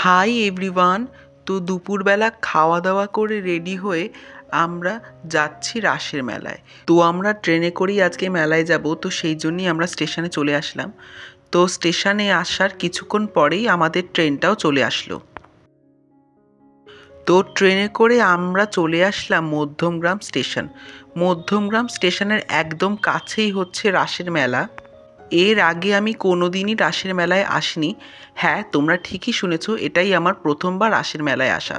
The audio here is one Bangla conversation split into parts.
Hi everyone. তো দুপুরবেলা খাওয়া দাওয়া করে রেডি হয়ে আমরা যাচ্ছি রাসের মেলায়। তো আমরা ট্রেনে করেই আজকে মেলায় যাব, তো সেই জন্যই আমরা স্টেশনে চলে আসলাম। তো স্টেশনে আসার কিছুক্ষণ পরেই আমাদের ট্রেনটাও চলে আসলো। তো ট্রেনে করে আমরা চলে আসলাম মধ্যমগ্রাম স্টেশন। মধ্যমগ্রাম স্টেশনের একদম কাছেই হচ্ছে রাসের মেলা। এর আগে আমি কোনোদিনই রাসের মেলায় আসিনি। হ্যাঁ, তোমরা ঠিকই শুনেছো, এটাই আমার প্রথমবার রাসের মেলায় আসা।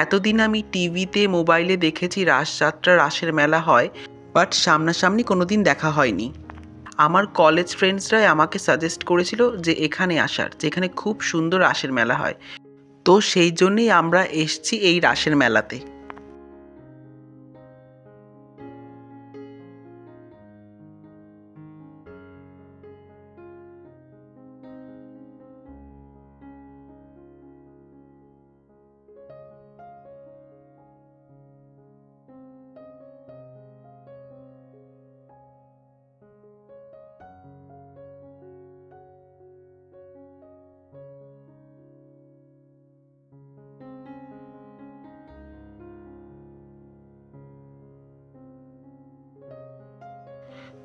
এতদিন আমি টিভিতে মোবাইলে দেখেছি রাসযাত্রা, রাসের মেলা হয়, বাট সামনাসামনি কোনোদিন দেখা হয়নি। আমার কলেজ ফ্রেন্ডসরাই আমাকে সাজেস্ট করেছিল যে এখানে আসার, যেখানে খুব সুন্দর রাসের মেলা হয়। তো সেই জন্যই আমরা এসছি এই রাসের মেলাতে।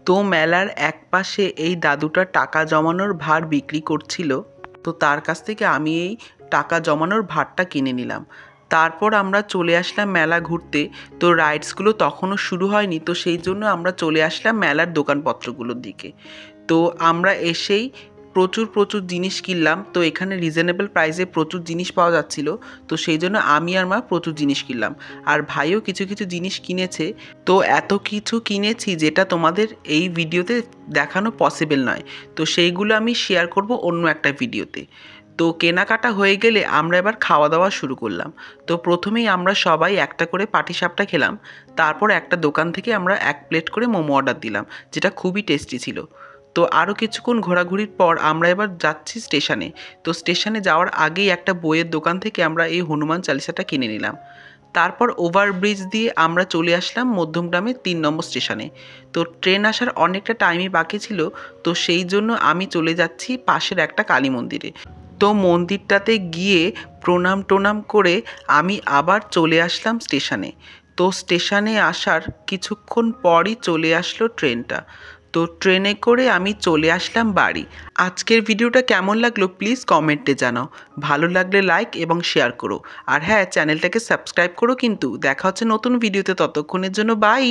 তো মেলার এক পাশে এই দাদুটা টাকা জমানোর ভার বিক্রি করছিল। তো তার কাছ থেকে আমি এই টাকা জমানোর ভারটা কিনে নিলাম। তারপর আমরা চলে আসলাম মেলা ঘুরতে। তো রাইডসগুলো তখনও শুরু হয়নি, তো সেই জন্য আমরা চলে আসলাম মেলার দোকানপত্রগুলোর দিকে। তো আমরা এসেই প্রচুর প্রচুর জিনিস কিনলাম। তো এখানে রিজনেবল প্রাইসে প্রচুর জিনিস পাওয়া যাচ্ছিল, তো সেই জন্য আমি আর মা প্রচুর জিনিস কিনলাম। আর ভাইও কিছু কিছু জিনিস কিনেছে। তো এত কিছু কিনেছি যেটা তোমাদের এই ভিডিওতে দেখানো পসিবল নয়, তো সেইগুলো আমি শেয়ার করব অন্য একটা ভিডিওতে। তো কেনাকাটা হয়ে গেলে আমরা এবার খাওয়া দাওয়া শুরু করলাম। তো প্রথমেই আমরা সবাই একটা করে পাটিসাপটা খেলাম। তারপর একটা দোকান থেকে আমরা 1 প্লেট করে মোমো অর্ডার দিলাম, যেটা খুবই টেস্টি ছিল। তো আরও কিছুক্ষণ ঘোরাঘুরির পর আমরা এবার যাচ্ছি স্টেশনে। তো স্টেশনে যাওয়ার আগেই একটা বইয়ের দোকান থেকে আমরা এই হনুমান চালিসাটা কিনে নিলাম। তারপর ওভারব্রিজ দিয়ে আমরা চলে আসলাম মধ্যমগ্রামের 3 নম্বর স্টেশনে। তো ট্রেন আসার অনেকটা টাইমই বাকি ছিল, তো সেই জন্য আমি চলে যাচ্ছি পাশের একটা কালী মন্দিরে। তো মন্দিরটাতে গিয়ে প্রণাম টোনাম করে আমি আবার চলে আসলাম স্টেশনে। তো স্টেশনে আসার কিছুক্ষণ পরই চলে আসলো ট্রেনটা। তো ট্রেনে করে আমি চলে আসলাম বাড়ি। আজকের ভিডিওটা কেমন লাগলো প্লিজ কমেন্টে জানাও। ভালো লাগলে লাইক এবং শেয়ার করো। আর হ্যাঁ, চ্যানেলটাকে সাবস্ক্রাইব করো। কিন্তু দেখা হচ্ছে নতুন ভিডিওতে, ততক্ষণের জন্য বাই।